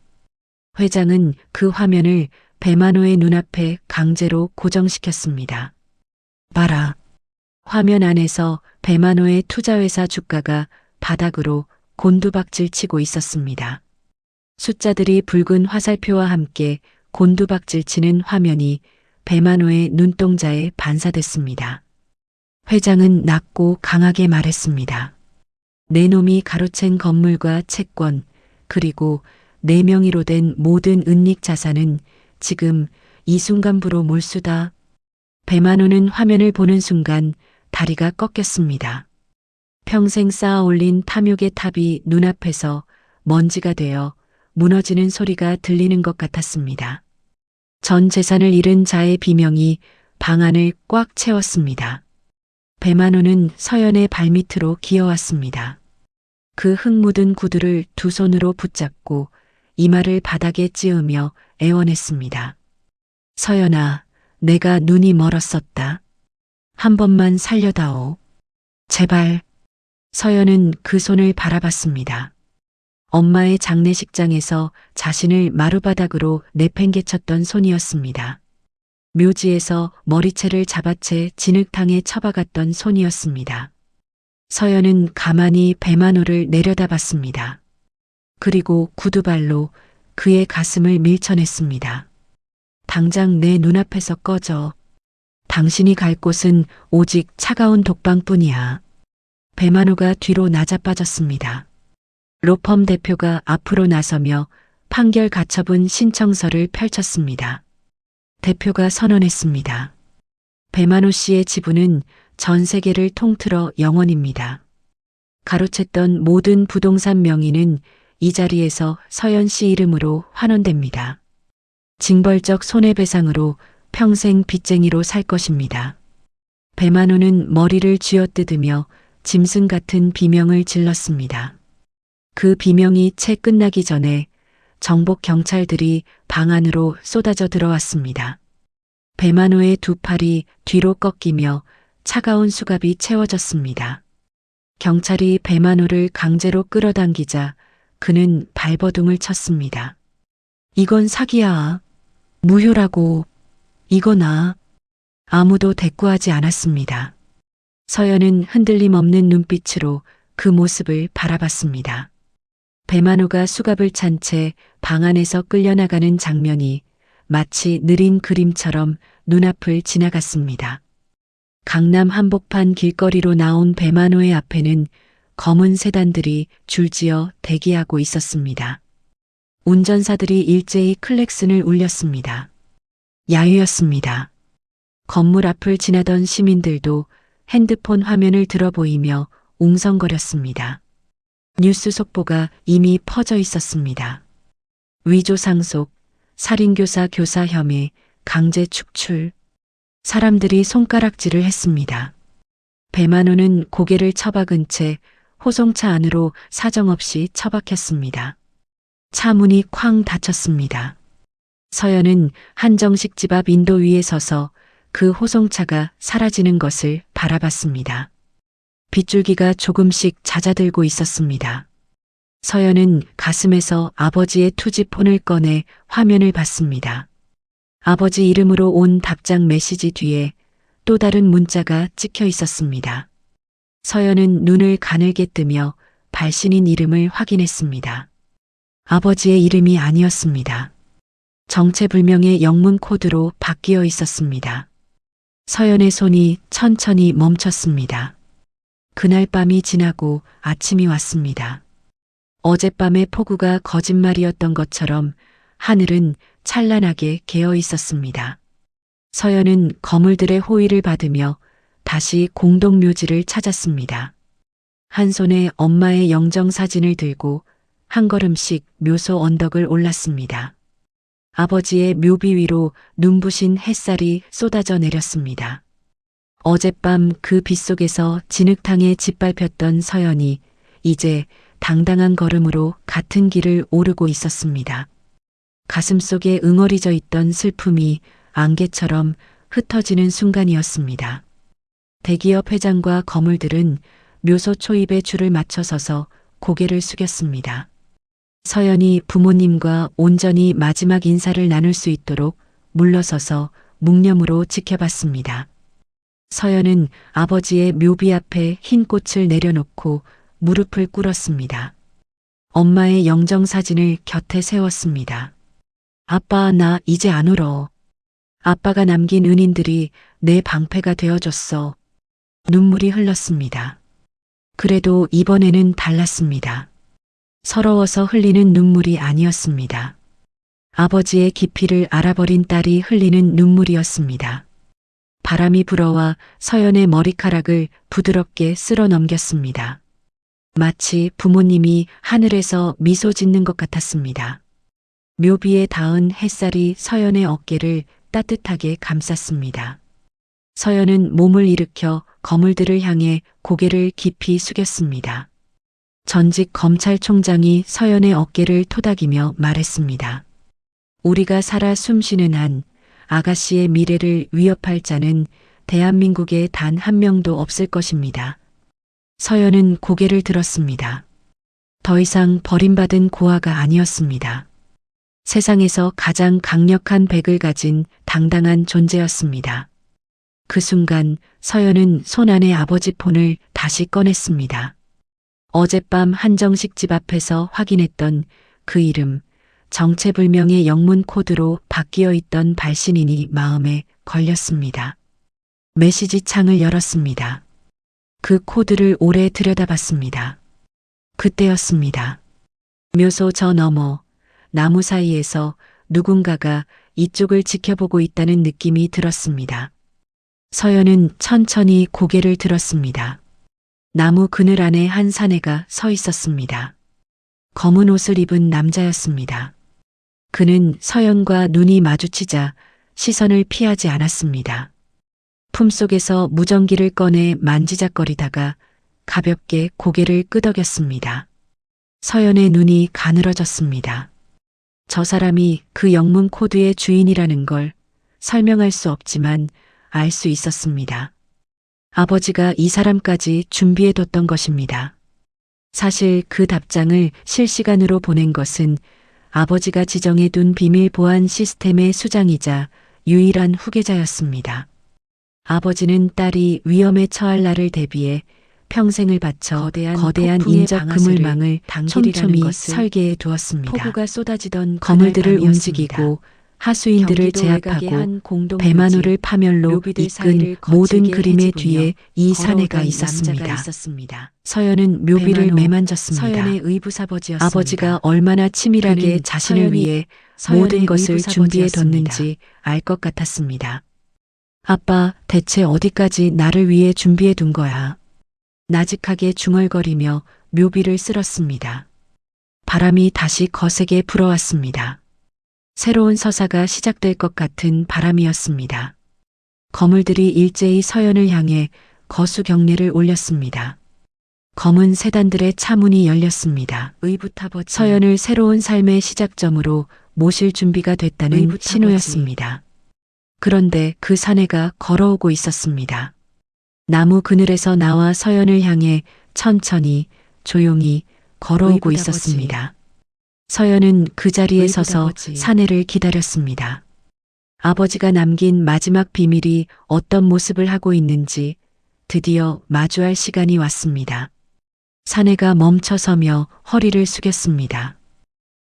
회장은 그 화면을 배만호의 눈앞에 강제로 고정시켰습니다. 봐라. 화면 안에서 배만호의 투자회사 주가가 바닥으로 곤두박질 치고 있었습니다. 숫자들이 붉은 화살표와 함께 곤두박질 치는 화면이 배만호의 눈동자에 반사됐습니다. 회장은 낮고 강하게 말했습니다. 내 놈이 가로챈 건물과 채권, 그리고 내 명의로 된 모든 은닉 자산은 지금 이 순간부로 몰수다. 배만호는 화면을 보는 순간 다리가 꺾였습니다. 평생 쌓아 올린 탐욕의 탑이 눈앞에서 먼지가 되어 무너지는 소리가 들리는 것 같았습니다. 전 재산을 잃은 자의 비명이 방 안을 꽉 채웠습니다. 배만호는 서연의 발밑으로 기어왔습니다. 그 흙 묻은 구두를 두 손으로 붙잡고 이마를 바닥에 찌으며 애원했습니다. 서연아, 내가 눈이 멀었었다. 한 번만 살려다오. 제발. 서연은 그 손을 바라봤습니다. 엄마의 장례식장에서 자신을 마루바닥으로 내팽개쳤던 손이었습니다. 묘지에서 머리채를 잡아채 진흙탕에 처박았던 손이었습니다. 서연은 가만히 배만호를 내려다봤습니다. 그리고 구두발로 그의 가슴을 밀쳐냈습니다. 당장 내 눈앞에서 꺼져. 당신이 갈 곳은 오직 차가운 독방뿐이야. 배만호가 뒤로 나자빠졌습니다. 로펌 대표가 앞으로 나서며 판결 가처분 신청서를 펼쳤습니다. 대표가 선언했습니다. 배만호 씨의 지분은 전 세계를 통틀어 영원입니다. 가로챘던 모든 부동산 명의는 이 자리에서 서연 씨 이름으로 환원됩니다. 징벌적 손해배상으로 평생 빚쟁이로 살 것입니다. 배만호는 머리를 쥐어뜯으며 짐승 같은 비명을 질렀습니다. 그 비명이 채 끝나기 전에 정복 경찰들이 방 안으로 쏟아져 들어왔습니다. 배만호의 두 팔이 뒤로 꺾이며 차가운 수갑이 채워졌습니다. 경찰이 배만호를 강제로 끌어당기자 그는 발버둥을 쳤습니다. 이건 사기야. 무효라고. 이거나. 아무도 대꾸하지 않았습니다. 서연은 흔들림 없는 눈빛으로 그 모습을 바라봤습니다. 배만호가 수갑을 찬 채 방 안에서 끌려나가는 장면이 마치 느린 그림처럼 눈앞을 지나갔습니다. 강남 한복판 길거리로 나온 배만호의 앞에는 검은 세단들이 줄지어 대기하고 있었습니다. 운전사들이 일제히 클렉슨을 울렸습니다. 야유였습니다. 건물 앞을 지나던 시민들도 핸드폰 화면을 들어 보이며 웅성거렸습니다. 뉴스 속보가 이미 퍼져 있었습니다. 위조 상속, 살인교사 교사 혐의, 강제 축출. 사람들이 손가락질을 했습니다. 배만호는 고개를 처박은 채 호송차 안으로 사정없이 처박혔습니다. 차 문이 쾅 닫혔습니다. 서연은 한정식 집 앞 인도 위에 서서 그 호송차가 사라지는 것을 바라봤습니다. 빗줄기가 조금씩 잦아들고 있었습니다. 서연은 가슴에서 아버지의 투지폰을 꺼내 화면을 봤습니다. 아버지 이름으로 온 답장 메시지 뒤에 또 다른 문자가 찍혀 있었습니다. 서연은 눈을 가늘게 뜨며 발신인 이름을 확인했습니다. 아버지의 이름이 아니었습니다. 정체불명의 영문 코드로 바뀌어 있었습니다. 서연의 손이 천천히 멈췄습니다. 그날 밤이 지나고 아침이 왔습니다. 어젯밤의 폭우가 거짓말이었던 것처럼 하늘은 찬란하게 개어 있었습니다. 서연은 거물들의 호의를 받으며 다시 공동묘지를 찾았습니다. 한 손에 엄마의 영정사진을 들고 한 걸음씩 묘소 언덕을 올랐습니다. 아버지의 묘비 위로 눈부신 햇살이 쏟아져 내렸습니다. 어젯밤 그 빗속에서 진흙탕에 짓밟혔던 서연이 이제 당당한 걸음으로 같은 길을 오르고 있었습니다. 가슴속에 응어리져 있던 슬픔이 안개처럼 흩어지는 순간이었습니다. 대기업 회장과 거물들은 묘소 초입에 줄을 맞춰 서서 고개를 숙였습니다. 서연이 부모님과 온전히 마지막 인사를 나눌 수 있도록 물러서서 묵념으로 지켜봤습니다. 서연은 아버지의 묘비 앞에 흰 꽃을 내려놓고 무릎을 꿇었습니다. 엄마의 영정사진을 곁에 세웠습니다. 아빠, 나 이제 안 울어. 아빠가 남긴 은인들이 내 방패가 되어줬어. 눈물이 흘렀습니다. 그래도 이번에는 달랐습니다. 서러워서 흘리는 눈물이 아니었습니다. 아버지의 깊이를 알아버린 딸이 흘리는 눈물이었습니다. 바람이 불어와 서연의 머리카락을 부드럽게 쓸어 넘겼습니다. 마치 부모님이 하늘에서 미소 짓는 것 같았습니다. 묘비에 닿은 햇살이 서연의 어깨를 따뜻하게 감쌌습니다. 서연은 몸을 일으켜 거물들을 향해 고개를 깊이 숙였습니다. 전직 검찰총장이 서연의 어깨를 토닥이며 말했습니다. 우리가 살아 숨쉬는 한 아가씨의 미래를 위협할 자는 대한민국에 단 한 명도 없을 것입니다. 서연은 고개를 들었습니다. 더 이상 버림받은 고아가 아니었습니다. 세상에서 가장 강력한 백을 가진 당당한 존재였습니다. 그 순간 서연은 손안의 아버지 폰을 다시 꺼냈습니다. 어젯밤 한정식 집 앞에서 확인했던 그 이름, 정체불명의 영문 코드로 바뀌어 있던 발신인이 마음에 걸렸습니다. 메시지 창을 열었습니다. 그 코드를 오래 들여다봤습니다. 그때였습니다. 묘소 저 너머, 나무 사이에서 누군가가 이쪽을 지켜보고 있다는 느낌이 들었습니다. 서연은 천천히 고개를 들었습니다. 나무 그늘 안에 한 사내가 서 있었습니다. 검은 옷을 입은 남자였습니다. 그는 서연과 눈이 마주치자 시선을 피하지 않았습니다. 품속에서 무전기를 꺼내 만지작거리다가 가볍게 고개를 끄덕였습니다. 서연의 눈이 가늘어졌습니다. 저 사람이 그 영문 코드의 주인이라는 걸 설명할 수 없지만 알 수 있었습니다. 아버지가 이 사람까지 준비해뒀던 것입니다. 사실 그 답장을 실시간으로 보낸 것은 아버지가 지정해둔 비밀 보안 시스템의 수장이자 유일한 후계자였습니다. 아버지는 딸이 위험에 처할 날을 대비해 평생을 바쳐 거대한 인적 그물망을 촘촘히 설계해 두었습니다. 폭우가 쏟아지던 거물들을 움직이고 하수인들을 제압하고 배만호를 파멸로 이끈 모든 그림의 뒤에 이 사내가 있었습니다. 서연은 묘비를 매만졌습니다. 아버지가 얼마나 치밀하게 자신을 위해 모든 것을 준비해뒀는지 알 것 같았습니다. 아빠, 대체 어디까지 나를 위해 준비해둔 거야? 나직하게 중얼거리며 묘비를 쓸었습니다. 바람이 다시 거세게 불어왔습니다. 새로운 서사가 시작될 것 같은 바람이었습니다. 거물들이 일제히 서연을 향해 거수 경례를 올렸습니다. 검은 세단들의 차문이 열렸습니다. 서연을 새로운 삶의 시작점으로 모실 준비가 됐다는 신호였습니다. 그런데 그 사내가 걸어오고 있었습니다. 나무 그늘에서 나와 서연을 향해 천천히 조용히 걸어오고 있었습니다. 서연은 그 자리에 서서 사내를 기다렸습니다. 아버지가 남긴 마지막 비밀이 어떤 모습을 하고 있는지 드디어 마주할 시간이 왔습니다. 사내가 멈춰서며 허리를 숙였습니다.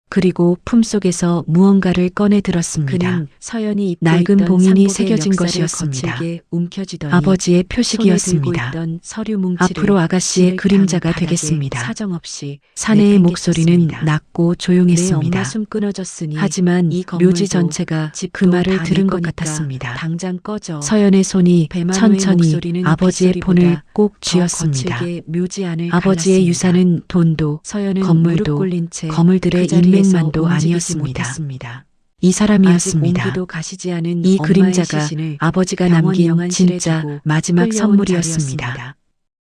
그리고 품속에서 무언가를 꺼내 들었습니다. 그는 서연이 입고 낡은 있던 봉인이 상복의 새겨진 역사를 것이었습니다. 거칠게 움켜쥐더니 아버지의 손에 표식이었습니다. 들고 있던 서류 뭉치를 앞으로 아가씨의 진흙탕 그림자가 바닥에 되겠습니다. 사정없이 사내의 목소리는 내팽개쳤습니다. 낮고 내 조용했습니다. 엄마 숨 끊어졌으니 하지만 이 건물도 묘지 전체가 그 집도 말을 다 들은 내 것 거니까 같았습니다. 당장 꺼져. 서연의 손이 배만호의 천천히 목소리는 아버지의 빗소리보다 폰을 꼭 더 쥐었습니다. 거칠게 묘지 안을 아버지의 갈랐습니다. 유산은 돈도 서연은 건물도 무릎 꿇린 채 거물들의 그 자리에서 인맥만도 움직이지 아니었습니다. 못했습니다. 이 아직 사람이었습니다. 온기도 가시지 않은 이 엄마의 그림자가 시신을 아버지가 병원 남긴 영안실에 진짜 두고 마지막 끌려온 선물이었습니다. 자리였습니다.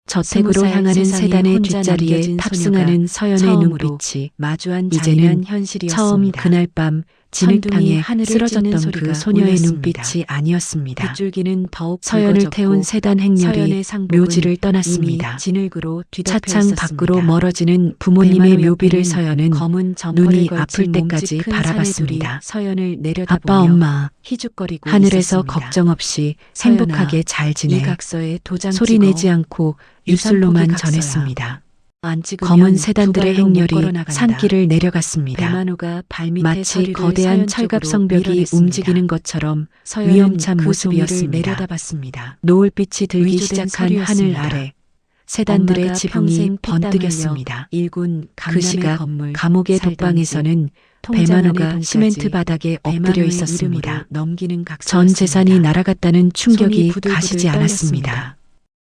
저택으로 20살 향하는 세상에 세단의 혼자 뒷자리에 남겨진 탑승하는 서연의 처음으로 눈빛이 마주한 이제는 잔인한 현실이었습니다. 처음 그날 밤 천둥이 진흙탕에 하늘을 쓰러졌던 찢는 그 소리가 소녀의 울렸습니다. 눈빛이 아니었습니다. 빗줄기는 더욱 서연을 붉어졌고 태운 세단 행렬이 서연의 상복은 묘지를 이미 떠났습니다. 진흙으로 뒤덮여 차창 있었습니다. 밖으로 멀어지는 부모님의 배만호 묘비를 옆에는 서연은 검은 점퍼를 눈이 걸친 아플 때까지 몸집 큰 바라봤습니다. 사내들이 서연을 내려다보며 아빠 엄마 희죽거리고 하늘에서 있었습니다. 걱정 없이 서연아, 행복하게 잘 이 지내. 각서에 도장 소리 찍어. 내지 않고 유산 입술로만 포기 각서야. 전했습니다. 안 찍으면 검은 세단들의 두 발로 못 행렬이 걸어나간다. 산길을 내려갔습니다. 배만호가 발밑에 마치 서리를 거대한 서연 철갑 쪽으로 성벽이 밀어냈습니다. 움직이는 것처럼 서연은 위험찬 그 모습이었습니다. 종이를 내려다봤습니다. 노을빛이 들기 위조된 시작한 하늘 서류였습니다. 아래 세단들의 엄마가 지붕이 평생 피땀 번뜩였습니다. 흘려 일군 그 강남의 시각 건물 감옥의 살던 독방에서는 통장 안의 배만호가 돈까지 시멘트 바닥에 엎드려 배만호의 있었습니다. 이름으로 넘기는 전 재산이 각서였습니다. 날아갔다는 충격이 손이 부들부들 가시지 않았습니다. 떨렸습니다.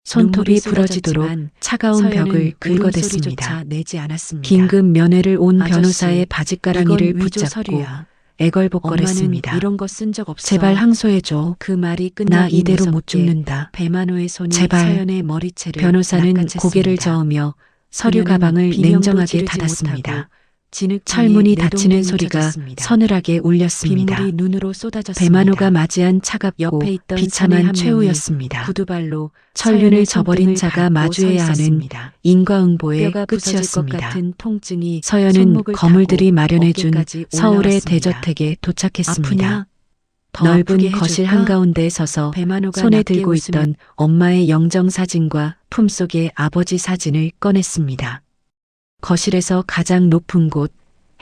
손톱이 눈물이 부러지도록 쏟아졌지만 차가운 서연은 벽을 긁어댔습니다. 울음소리조차 내지 않았습니다. 긴급 면회를 온 아저씨, 변호사의 바짓가랑이를 이건 위조 붙잡고 서류야. 애걸복걸했습니다. 엄마는 이런 거 쓴 적 없어. 제발 항소해줘. 그 말이 나 끝나기 이대로 못 무섭게 죽는다. 배만호의 손이 제발. 서연의 머리채를 변호사는 낚아챘습니다. 고개를 저으며 서류 그녀는 가방을 비명도 냉정하게 지르지 닫았습니다. 못하고 진흙탕에 철문이 닫히는 내동댕이 소리가 쳐졌습니다. 서늘하게 울렸습니다. 빗물이 눈으로 쏟아졌습니다. 배만호가 맞이한 차갑고 옆에 있던 사내 비참한 한 최후였습니다. 구두발로 천륜을 서연의 저버린 손등을 자가 밟고 마주해야 서 하는 있었습니다. 인과응보의 뼈가 부서질 것 끝이었습니다. 같은 통증이 서연은 손목을 거물들이 타고 마련해준 어깨까지 서울의 올라왔습니다. 대저택에 도착했습니다. 아프냐? 더 아프게 넓은 거실 해줄까? 한가운데에 서서 배만호가 손에 낮게 들고 웃으며 있던 엄마의 영정사진과 품속의 아버지 사진을 꺼냈습니다. 거실에서 가장 높은 곳,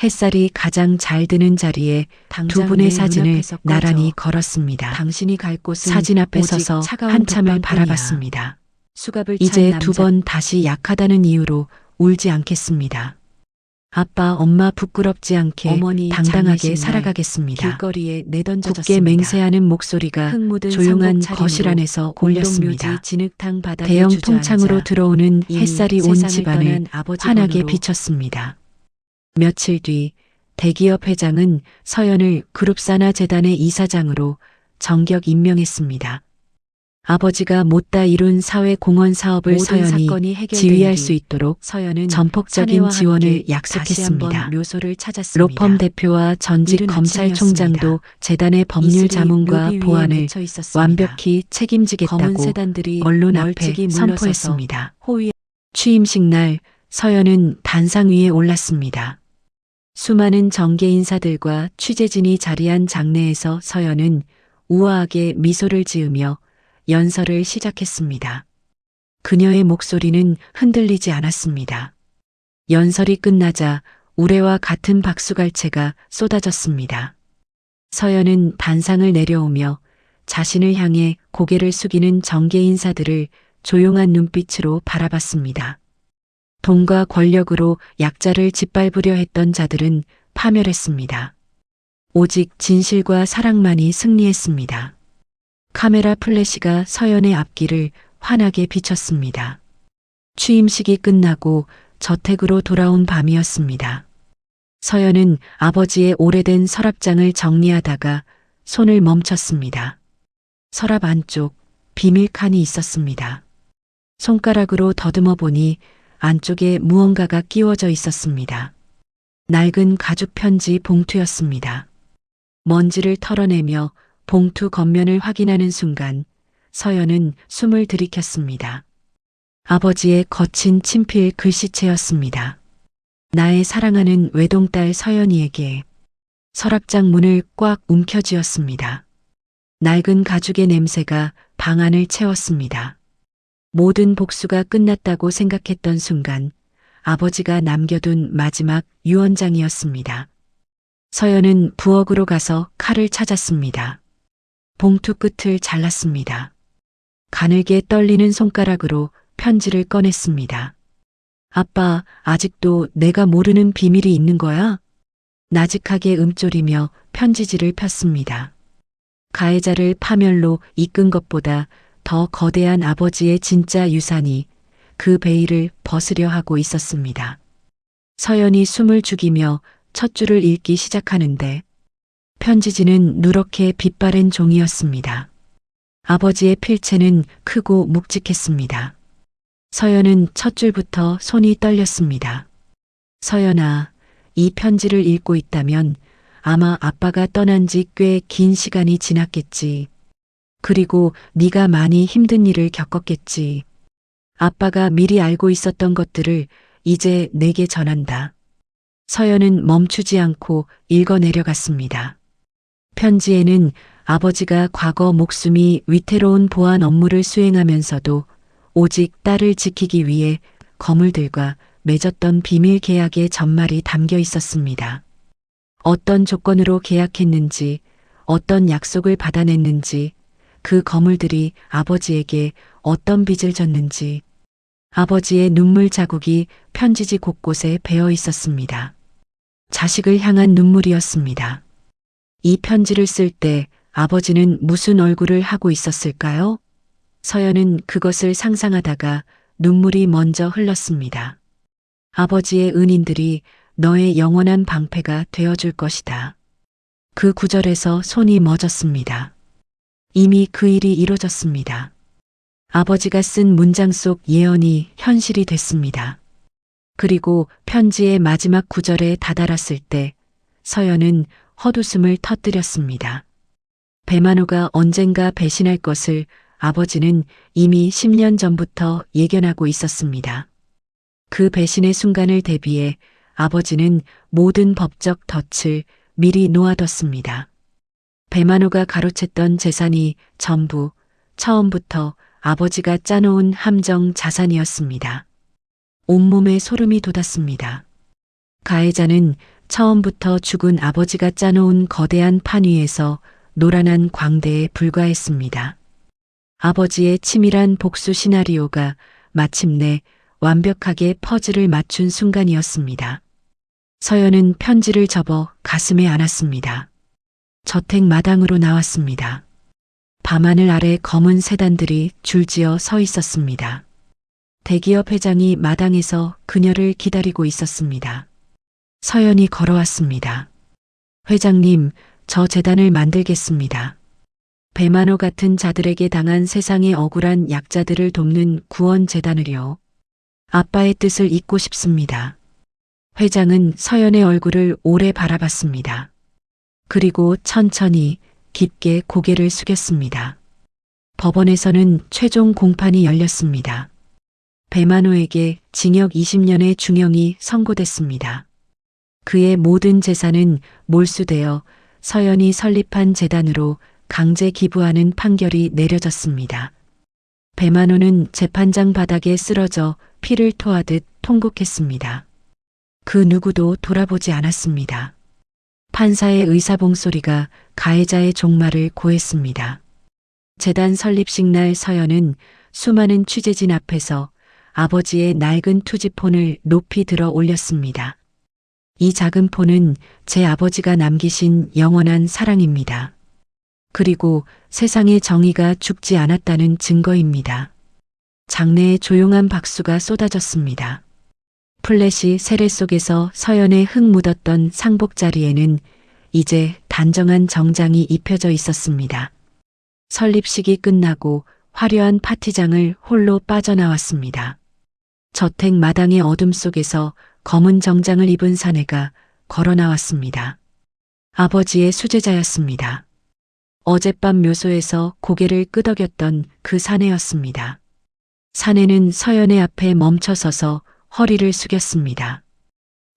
햇살이 가장 잘 드는 자리에 두 당장 분의 내 사진을 눈앞에서 꺼져. 나란히 걸었습니다. 당신이 갈 곳은 사진 앞에 오직 서서 차가운 한참을 독방뿐이야. 바라봤습니다. 수갑을 이제 찬 두 남자. 번 다시 약하다는 이유로 울지 않겠습니다. 아빠, 엄마 부끄럽지 않게 어머니 당당하게 장례식 날 살아가겠습니다. 길거리에 내던져졌습니다. 굳게 맹세하는 목소리가 흙 묻은 조용한 상복 차림으로 거실 안에서 공동묘지 울렸습니다. 진흙탕 바닥에 대형 주저앉아 통창으로 들어오는 이미 햇살이 온 세상을 집안을 떠난 아버지 환하게 번호로 비쳤습니다. 며칠 뒤 대기업 회장은 서연을 그룹사나 재단의 이사장으로 정격 임명했습니다. 아버지가 못다 이룬 사회 공헌 사업을 모든 서연이 사건이 해결된 지휘할 뒤 수 있도록 서연은 전폭적인 사내와 지원을 함께 다시 약속했습니다. 한번 묘소를 찾았습니다. 로펌 대표와 전직 이른 검찰총장도 아침이었습니다. 재단의 법률 이슬이 자문과 묘비 위에 보안을 맺혀 있었습니다. 완벽히 검은 책임지겠다고 세단들이 언론 앞에 멀찍이 물러서서 선포했습니다. 호위 취임식 날 서연은 단상 위에 올랐습니다. 수많은 정계 인사들과 취재진이 자리한 장내에서 서연은 우아하게 미소를 지으며 연설을 시작했습니다. 그녀의 목소리는 흔들리지 않았습니다. 연설이 끝나자 우레와 같은 박수갈채가 쏟아졌습니다. 서연은 단상을 내려오며 자신을 향해 고개를 숙이는 정계 인사들을 조용한 눈빛으로 바라봤습니다. 돈과 권력으로 약자를 짓밟으려 했던 자들은 파멸했습니다. 오직 진실과 사랑만이 승리했습니다. 카메라 플래시가 서연의 앞길을 환하게 비쳤습니다. 취임식이 끝나고 저택으로 돌아온 밤이었습니다. 서연은 아버지의 오래된 서랍장을 정리하다가 손을 멈췄습니다. 서랍 안쪽 비밀 칸이 있었습니다. 손가락으로 더듬어 보니 안쪽에 무언가가 끼워져 있었습니다. 낡은 가죽 편지 봉투였습니다. 먼지를 털어내며 봉투 겉면을 확인하는 순간 서연은 숨을 들이켰습니다. 아버지의 거친 친필 글씨체였습니다. 나의 사랑하는 외동딸 서연이에게. 서랍장 문을 꽉 움켜쥐었습니다. 낡은 가죽의 냄새가 방 안을 채웠습니다. 모든 복수가 끝났다고 생각했던 순간 아버지가 남겨둔 마지막 유언장이었습니다. 서연은 부엌으로 가서 칼을 찾았습니다. 봉투 끝을 잘랐습니다. 가늘게 떨리는 손가락으로 편지를 꺼냈습니다. 아빠, 아직도 내가 모르는 비밀이 있는 거야? 나직하게 움쪼리며 편지지를 폈습니다. 가해자를 파멸로 이끈 것보다 더 거대한 아버지의 진짜 유산이 그 베일을 벗으려 하고 있었습니다. 서연이 숨을 죽이며 첫 줄을 읽기 시작하는데 편지지는 누렇게 빛바랜 종이었습니다. 아버지의 필체는 크고 묵직했습니다. 서연은 첫 줄부터 손이 떨렸습니다. 서연아, 이 편지를 읽고 있다면 아마 아빠가 떠난 지 꽤 긴 시간이 지났겠지. 그리고 네가 많이 힘든 일을 겪었겠지. 아빠가 미리 알고 있었던 것들을 이제 내게 전한다. 서연은 멈추지 않고 읽어 내려갔습니다. 편지에는 아버지가 과거 목숨이 위태로운 보안 업무를 수행하면서도 오직 딸을 지키기 위해 거물들과 맺었던 비밀 계약의 전말이 담겨 있었습니다. 어떤 조건으로 계약했는지, 어떤 약속을 받아냈는지, 그 거물들이 아버지에게 어떤 빚을 졌는지, 아버지의 눈물 자국이 편지지 곳곳에 배어 있었습니다. 자식을 향한 눈물이었습니다. 이 편지를 쓸 때 아버지는 무슨 얼굴을 하고 있었을까요? 서연은 그것을 상상하다가 눈물이 먼저 흘렀습니다. 아버지의 은인들이 너의 영원한 방패가 되어줄 것이다. 그 구절에서 손이 멎었습니다. 이미 그 일이 이루어졌습니다. 아버지가 쓴 문장 속 예언이 현실이 됐습니다. 그리고 편지의 마지막 구절에 다다랐을 때 서연은 헛웃음을 터뜨렸습니다. 배만호가 언젠가 배신할 것을 아버지는 이미 10년 전부터 예견하고 있었습니다. 그 배신의 순간을 대비해 아버지는 모든 법적 덫을 미리 놓아뒀습니다. 배만호가 가로챘던 재산이 전부 처음부터 아버지가 짜놓은 함정 자산이었습니다. 온몸에 소름이 돋았습니다. 가해자는 처음부터 죽은 아버지가 짜놓은 거대한 판 위에서 노란한 광대에 불과했습니다. 아버지의 치밀한 복수 시나리오가 마침내 완벽하게 퍼즐을 맞춘 순간이었습니다. 서연은 편지를 접어 가슴에 안았습니다. 저택 마당으로 나왔습니다. 밤하늘 아래 검은 세단들이 줄지어 서 있었습니다. 대기업 회장이 마당에서 그녀를 기다리고 있었습니다. 서연이 걸어왔습니다. 회장님, 저 재단을 만들겠습니다. 배만호 같은 자들에게 당한 세상의 억울한 약자들을 돕는 구원재단을요. 아빠의 뜻을 잇고 싶습니다. 회장은 서연의 얼굴을 오래 바라봤습니다. 그리고 천천히 깊게 고개를 숙였습니다. 법원에서는 최종 공판이 열렸습니다. 배만호에게 징역 20년의 중형이 선고됐습니다. 그의 모든 재산은 몰수되어 서연이 설립한 재단으로 강제 기부하는 판결이 내려졌습니다. 배만호는 재판장 바닥에 쓰러져 피를 토하듯 통곡했습니다. 그 누구도 돌아보지 않았습니다. 판사의 의사봉 소리가 가해자의 종말을 고했습니다. 재단 설립식 날 서연은 수많은 취재진 앞에서 아버지의 낡은 투지폰을 높이 들어 올렸습니다. 이 작은 폰은 제 아버지가 남기신 영원한 사랑입니다. 그리고 세상의 정의가 죽지 않았다는 증거입니다. 장내에 조용한 박수가 쏟아졌습니다. 플래시 세례 속에서 서연의 흙 묻었던 상복 자리에는 이제 단정한 정장이 입혀져 있었습니다. 설립식이 끝나고 화려한 파티장을 홀로 빠져나왔습니다. 저택 마당의 어둠 속에서 검은 정장을 입은 사내가 걸어 나왔습니다. 아버지의 수제자였습니다. 어젯밤 묘소에서 고개를 끄덕였던 그 사내였습니다. 사내는 서연의 앞에 멈춰서서 허리를 숙였습니다.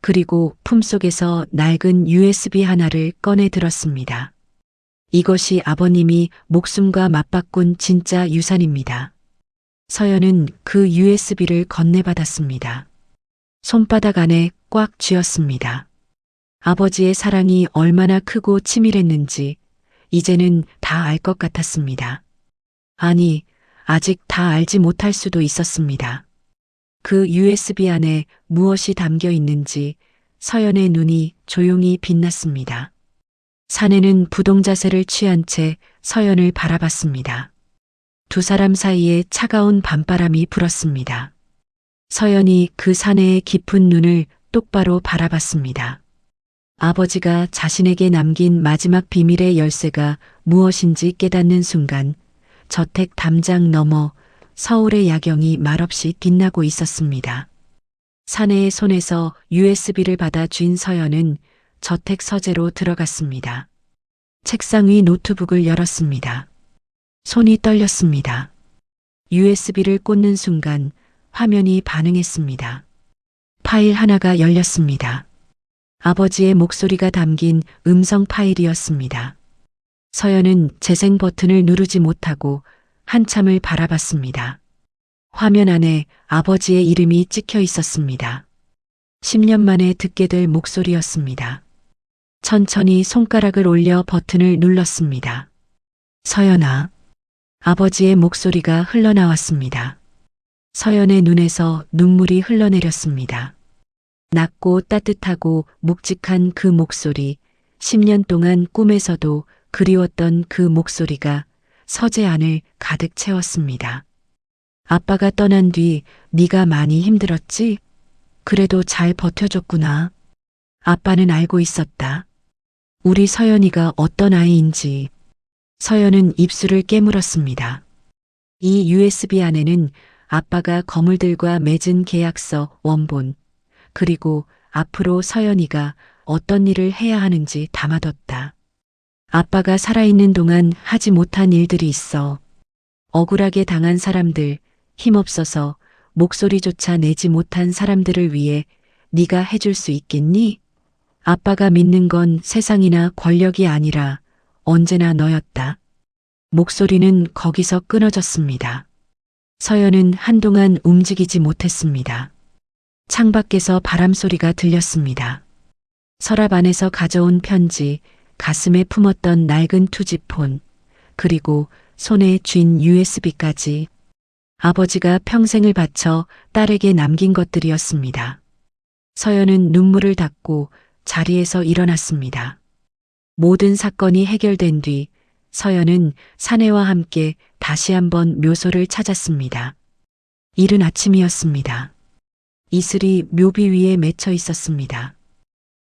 그리고 품속에서 낡은 USB 하나를 꺼내 들었습니다. 이것이 아버님이 목숨과 맞바꾼 진짜 유산입니다. 서연은 그 USB를 건네받았습니다. 손바닥 안에 꽉 쥐었습니다. 아버지의 사랑이 얼마나 크고 치밀했는지 이제는 다 알 것 같았습니다. 아니, 아직 다 알지 못할 수도 있었습니다. 그 USB 안에 무엇이 담겨 있는지 서연의 눈이 조용히 빛났습니다. 사내는 부동자세를 취한 채 서연을 바라봤습니다. 두 사람 사이에 차가운 밤바람이 불었습니다. 서연이 그 사내의 깊은 눈을 똑바로 바라봤습니다. 아버지가 자신에게 남긴 마지막 비밀의 열쇠가 무엇인지 깨닫는 순간 저택 담장 너머 서울의 야경이 말없이 빛나고 있었습니다. 사내의 손에서 USB를 받아 쥔 서연은 저택 서재로 들어갔습니다. 책상 위 노트북을 열었습니다. 손이 떨렸습니다. USB를 꽂는 순간 화면이 반응했습니다. 파일 하나가 열렸습니다. 아버지의 목소리가 담긴 음성 파일이었습니다. 서연은 재생 버튼을 누르지 못하고 한참을 바라봤습니다. 화면 안에 아버지의 이름이 찍혀 있었습니다. 10년 만에 듣게 될 목소리였습니다. 천천히 손가락을 올려 버튼을 눌렀습니다. 서연아. 아버지의 목소리가 흘러나왔습니다. 서연의 눈에서 눈물이 흘러내렸습니다. 낮고 따뜻하고 묵직한 그 목소리, 10년 동안 꿈에서도 그리웠던 그 목소리가 서재 안을 가득 채웠습니다. 아빠가 떠난 뒤 네가 많이 힘들었지? 그래도 잘 버텨줬구나. 아빠는 알고 있었다. 우리 서연이가 어떤 아이인지. 서연은 입술을 깨물었습니다. 이 USB 안에는 아빠가 거물들과 맺은 계약서, 원본, 그리고 앞으로 서연이가 어떤 일을 해야 하는지 담아뒀다. 아빠가 살아있는 동안 하지 못한 일들이 있어. 억울하게 당한 사람들, 힘없어서 목소리조차 내지 못한 사람들을 위해 네가 해줄 수 있겠니? 아빠가 믿는 건 세상이나 권력이 아니라 언제나 너였다. 목소리는 거기서 끊어졌습니다. 서연은 한동안 움직이지 못했습니다. 창밖에서 바람소리가 들렸습니다. 서랍 안에서 가져온 편지, 가슴에 품었던 낡은 투지폰, 그리고 손에 쥔 USB까지 아버지가 평생을 바쳐 딸에게 남긴 것들이었습니다. 서연은 눈물을 닦고 자리에서 일어났습니다. 모든 사건이 해결된 뒤 서연은 사내와 함께 다시 한번 묘소를 찾았습니다. 이른 아침이었습니다. 이슬이 묘비 위에 맺혀 있었습니다.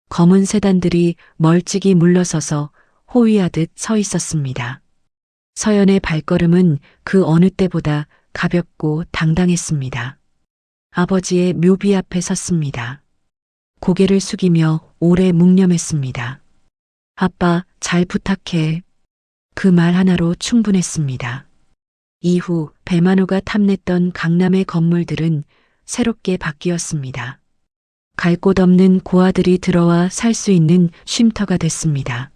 검은 새단들이 멀찍이 물러서서 호위하듯 서 있었습니다. 서연의 발걸음은 그 어느 때보다 가볍고 당당했습니다. 아버지의 묘비 앞에 섰습니다. 고개를 숙이며 오래 묵념했습니다. 아빠, 잘 부탁해. 그 말 하나로 충분했습니다. 이후 배만호가 탐냈던 강남의 건물들은 새롭게 바뀌었습니다. 갈 곳 없는 고아들이 들어와 살 수 있는 쉼터가 됐습니다.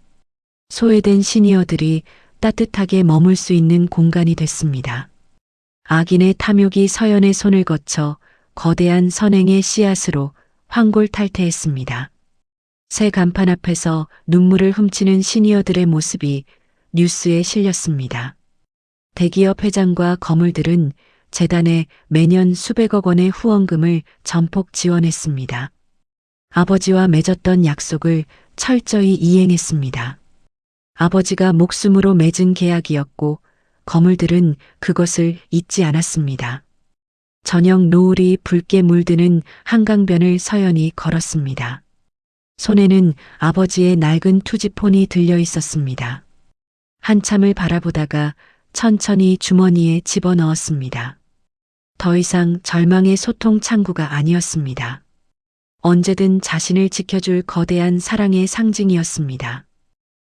소외된 시니어들이 따뜻하게 머물 수 있는 공간이 됐습니다. 악인의 탐욕이 서연의 손을 거쳐 거대한 선행의 씨앗으로 황골탈퇴했습니다. 새 간판 앞에서 눈물을 훔치는 시니어들의 모습이 뉴스에 실렸습니다. 대기업 회장과 거물들은 재단에 매년 수백억 원의 후원금을 전폭 지원했습니다. 아버지와 맺었던 약속을 철저히 이행했습니다. 아버지가 목숨으로 맺은 계약이었고 거물들은 그것을 잊지 않았습니다. 저녁 노을이 붉게 물드는 한강변을 서연히 걸었습니다. 손에는 아버지의 낡은 투지폰이 들려 있었습니다. 한참을 바라보다가 천천히 주머니에 집어넣었습니다. 더 이상 절망의 소통 창구가 아니었습니다. 언제든 자신을 지켜줄 거대한 사랑의 상징이었습니다.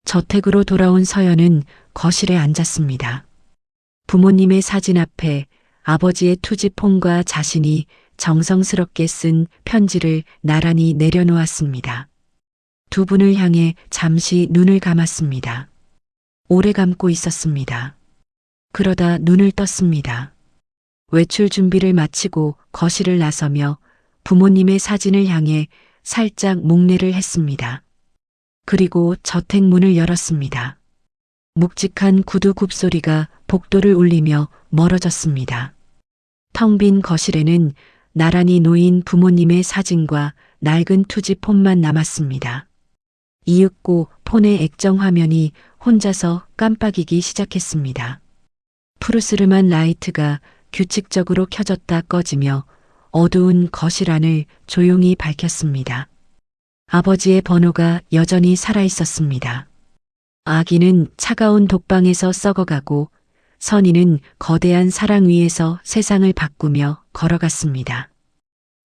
저택으로 돌아온 서연은 거실에 앉았습니다. 부모님의 사진 앞에 아버지의 투지폰과 자신이 정성스럽게 쓴 편지를 나란히 내려놓았습니다. 두 분을 향해 잠시 눈을 감았습니다. 오래 감고 있었습니다. 그러다 눈을 떴습니다. 외출 준비를 마치고 거실을 나서며 부모님의 사진을 향해 살짝 목례를 했습니다. 그리고 저택문을 열었습니다. 묵직한 구두 굽소리가 복도를 울리며 멀어졌습니다. 텅 빈 거실에는 나란히 놓인 부모님의 사진과 낡은 투지폰만 남았습니다. 이윽고 폰의 액정 화면이 혼자서 깜빡이기 시작했습니다. 푸르스름한 라이트가 규칙적으로 켜졌다 꺼지며 어두운 거실 안을 조용히 밝혔습니다. 아버지의 번호가 여전히 살아있었습니다. 아기는 차가운 독방에서 썩어가고 선희는 거대한 사랑 위에서 세상을 바꾸며 걸어갔습니다.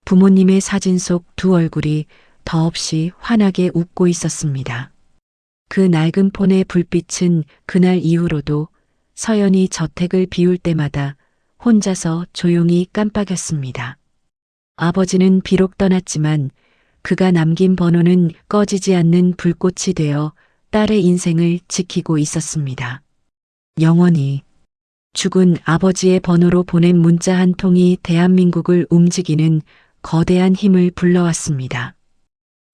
부모님의 사진 속 두 얼굴이 더없이 환하게 웃고 있었습니다. 그 낡은 폰의 불빛은 그날 이후로도 서연이 저택을 비울 때마다 혼자서 조용히 깜빡였습니다. 아버지는 비록 떠났지만 그가 남긴 번호는 꺼지지 않는 불꽃이 되어 딸의 인생을 지키고 있었습니다. 영원히. 죽은 아버지의 번호로 보낸 문자 한 통이 대한민국을 움직이는 거대한 힘을 불러왔습니다.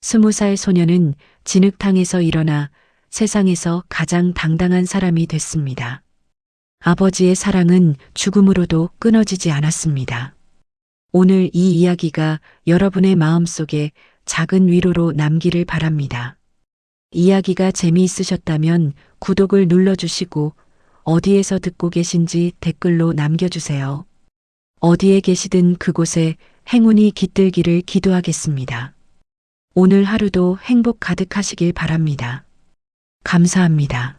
20살 소녀는 진흙탕에서 일어나 세상에서 가장 당당한 사람이 됐습니다. 아버지의 사랑은 죽음으로도 끊어지지 않았습니다. 오늘 이 이야기가 여러분의 마음속에 작은 위로로 남기를 바랍니다. 이야기가 재미있으셨다면 구독을 눌러주시고 어디에서 듣고 계신지 댓글로 남겨주세요. 어디에 계시든 그곳에 행운이 깃들기를 기도하겠습니다. 오늘 하루도 행복 가득하시길 바랍니다. 감사합니다.